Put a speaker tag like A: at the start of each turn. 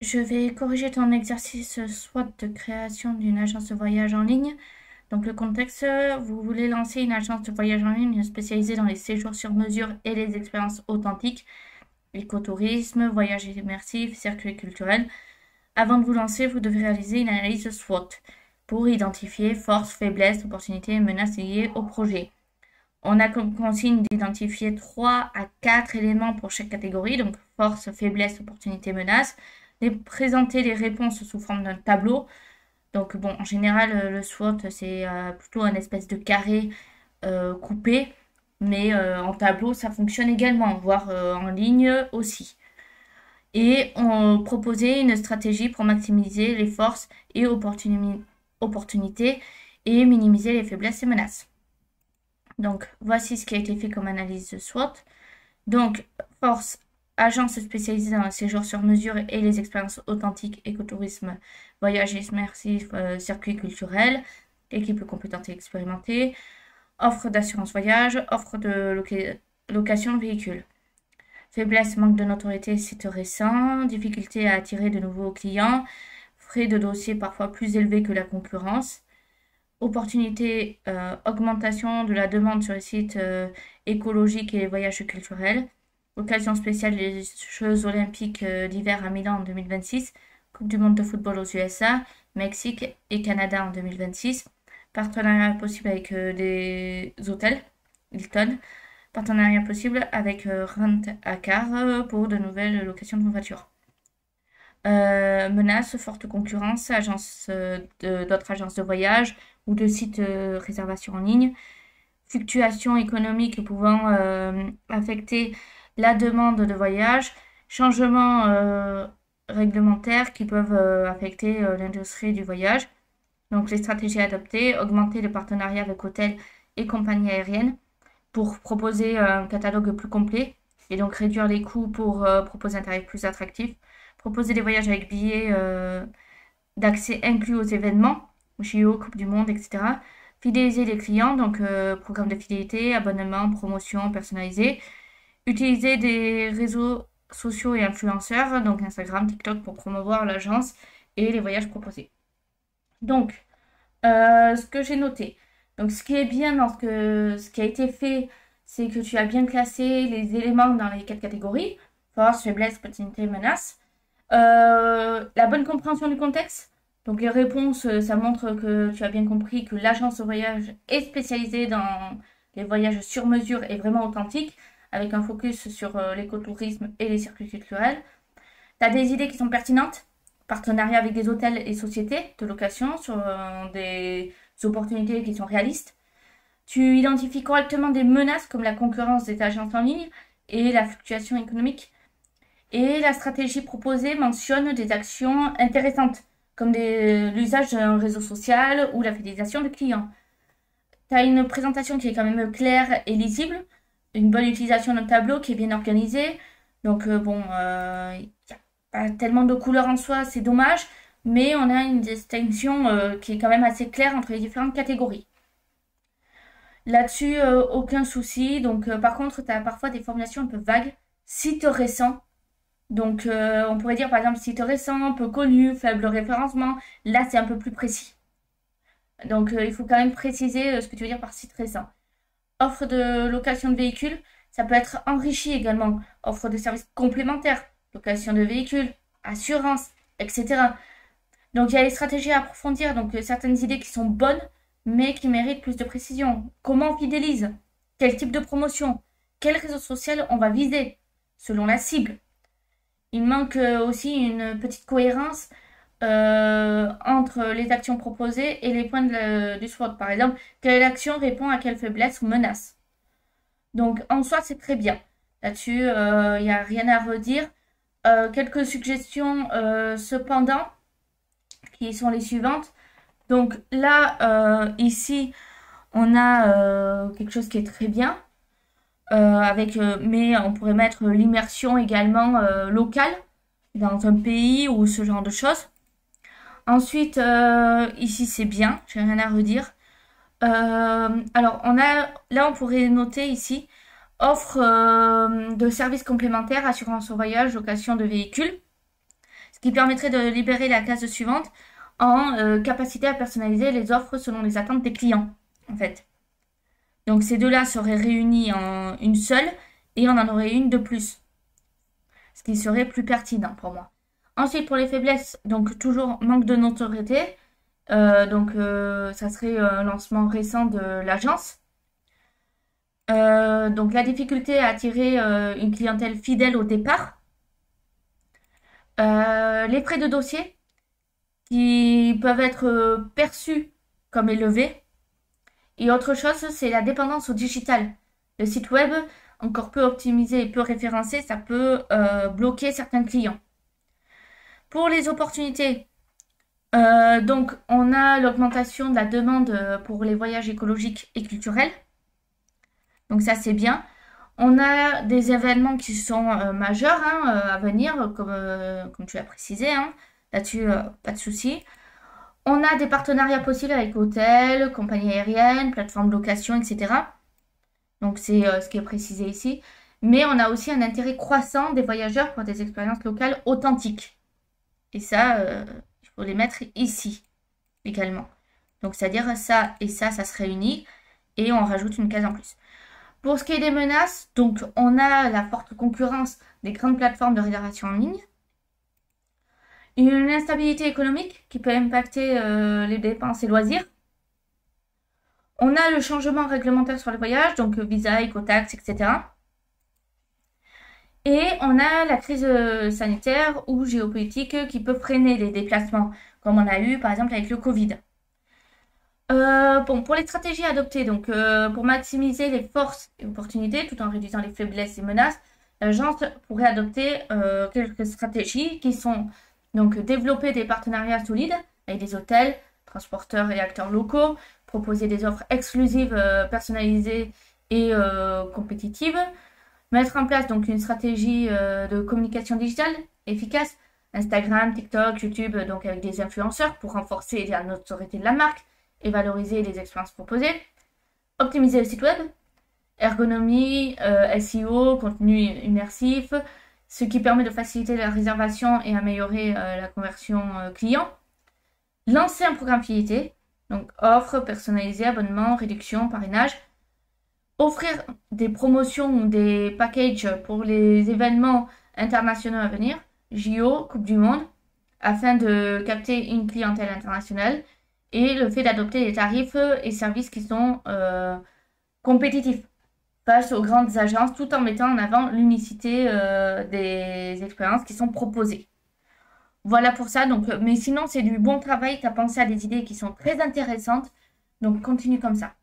A: Je vais corriger ton exercice SWOT de création d'une agence de voyage en ligne. Donc le contexte, vous voulez lancer une agence de voyage en ligne spécialisée dans les séjours sur mesure et les expériences authentiques, écotourisme, voyage immersif, circuit culturel. Avant de vous lancer, vous devez réaliser une analyse SWOT pour identifier forces, faiblesses, opportunités et menaces liées au projet. On a comme consigne d'identifier 3 à 4 éléments pour chaque catégorie, donc force, faiblesse, opportunité, menace. De présenter les réponses sous forme d'un tableau. Donc bon, en général, le SWOT, c'est plutôt un espèce de carré coupé, mais en tableau, ça fonctionne également, voire en ligne aussi. Et on proposait une stratégie pour maximiser les forces et opportunités et minimiser les faiblesses et menaces. Donc, voici ce qui a été fait comme analyse de SWOT. Donc, force, agence spécialisée dans le séjour sur mesure et les expériences authentiques, écotourisme, voyage immersif, circuit culturel, équipe compétente et expérimentée, offre d'assurance voyage, offre de location de véhicules. Faiblesse, manque de notoriété, site récent, difficulté à attirer de nouveaux clients, frais de dossier parfois plus élevés que la concurrence. Opportunité, augmentation de la demande sur les sites écologiques et voyages culturels. Occasion spéciale des Jeux olympiques d'hiver à Milan en 2026. Coupe du monde de football aux USA, Mexique et Canada en 2026. Partenariat possible avec des hôtels, Hilton. Partenariat possible avec Rent a Car pour de nouvelles locations de voitures. Menace, forte concurrence, d'autres agences de voyage ou de sites réservation en ligne. Fluctuations économiques pouvant affecter la demande de voyage. Changements réglementaires qui peuvent affecter l'industrie du voyage. Donc les stratégies adoptées, augmenter le partenariat avec hôtels et compagnies aériennes pour proposer un catalogue plus complet et donc réduire les coûts pour proposer un tarif plus attractif. Proposer des voyages avec billets d'accès inclus aux événements, JO, Coupe du Monde, etc. Fidéliser les clients, donc programme de fidélité, abonnement, promotion personnalisée. Utiliser des réseaux sociaux et influenceurs, donc Instagram, TikTok, pour promouvoir l'agence et les voyages proposés. Donc, ce que j'ai noté. Donc, ce qui est bien dans ce qui a été fait, c'est que tu as bien classé les éléments dans les 4 catégories. Force, faiblesse, opportunité, menace. La bonne compréhension du contexte. Donc les réponses, ça montre que tu as bien compris que l'agence de voyage est spécialisée dans les voyages sur mesure et vraiment authentiques, avec un focus sur l'écotourisme et les circuits culturels. Tu as des idées qui sont pertinentes, partenariat avec des hôtels et sociétés de location sur des opportunités qui sont réalistes. Tu identifies correctement des menaces comme la concurrence des agences en ligne et la fluctuation économique. Et la stratégie proposée mentionne des actions intéressantes, comme l'usage d'un réseau social ou la fidélisation de clients. Tu as une présentation qui est quand même claire et lisible, une bonne utilisation d'un tableau qui est bien organisé. Donc bon, il n'y a pas tellement de couleurs en soi, c'est dommage, mais on a une distinction qui est quand même assez claire entre les différentes catégories. Là-dessus, aucun souci. Donc par contre, tu as parfois des formulations un peu vagues. Site récent. Donc, on pourrait dire par exemple site récent, peu connu, faible référencement. Là, c'est un peu plus précis. Donc, il faut quand même préciser ce que tu veux dire par site récent. Offre de location de véhicules, ça peut être enrichi également. Offre de services complémentaires, location de véhicules, assurance, etc. Donc, il y a les stratégies à approfondir. Donc, certaines idées qui sont bonnes, mais qui méritent plus de précision. Comment on fidélise? Quel type de promotion? Quel réseau social on va viser selon la cible? Il manque aussi une petite cohérence entre les actions proposées et les points du SWOT. Par exemple, quelle action répond à quelle faiblesse ou menace. Donc, en soi, c'est très bien. Là-dessus, il n'y a rien à redire. Quelques suggestions, cependant, qui sont les suivantes. Donc là, ici, on a quelque chose qui est très bien. Mais on pourrait mettre l'immersion également locale dans un pays ou ce genre de choses. Ensuite, ici c'est bien, j'ai rien à redire. Alors là on pourrait noter ici offre de services complémentaires, assurance au voyage, location de véhicules. ce qui permettrait de libérer la case suivante en capacité à personnaliser les offres selon les attentes des clients, en fait. Donc ces deux-là seraient réunis en une seule et on en aurait une de plus, ce qui serait plus pertinent pour moi. Ensuite, pour les faiblesses, donc toujours manque de notoriété. Ça serait un lancement récent de l'agence. Donc la difficulté à attirer une clientèle fidèle au départ. Les frais de dossier qui peuvent être perçus comme élevés. Et autre chose, c'est la dépendance au digital. Le site web, encore peu optimisé et peu référencé, ça peut bloquer certains clients. Pour les opportunités, donc on a l'augmentation de la demande pour les voyages écologiques et culturels. Donc ça c'est bien. On a des événements qui sont majeurs à venir, comme tu l'as précisé. Là-dessus, pas de souci. On a des partenariats possibles avec hôtels, compagnies aériennes, plateformes de location, etc. Donc c'est ce qui est précisé ici. Mais on a aussi un intérêt croissant des voyageurs pour des expériences locales authentiques. Et ça, il faut les mettre ici également. Donc c'est-à-dire ça et ça se réunit et on rajoute une case en plus. Pour ce qui est des menaces, donc on a la forte concurrence des grandes plateformes de réservation en ligne. Une instabilité économique qui peut impacter les dépenses et loisirs. On a le changement réglementaire sur les voyages, donc visa, écotaxe, etc. Et on a la crise sanitaire ou géopolitique qui peut freiner les déplacements, comme on a eu par exemple avec le Covid. Pour les stratégies adoptées, donc pour maximiser les forces et opportunités tout en réduisant les faiblesses et menaces, l'agence pourrait adopter quelques stratégies qui sont donc développer des partenariats solides avec des hôtels, transporteurs et acteurs locaux, proposer des offres exclusives, personnalisées et compétitives, mettre en place donc une stratégie de communication digitale efficace, Instagram, TikTok, YouTube, donc avec des influenceurs pour renforcer la notoriété de la marque et valoriser les expériences proposées, optimiser le site web, ergonomie, SEO, contenu immersif, ce qui permet de faciliter la réservation et améliorer la conversion client, lancer un programme fidélité, donc offre personnalisée, abonnement, réduction, parrainage, offrir des promotions ou des packages pour les événements internationaux à venir, JO, Coupe du Monde, afin de capter une clientèle internationale, et le fait d'adopter des tarifs et services qui sont compétitifs face aux grandes agences tout en mettant en avant l'unicité des expériences qui sont proposées. Voilà pour ça. Donc, mais sinon, c'est du bon travail. Tu as pensé à des idées qui sont très intéressantes. Donc, continue comme ça.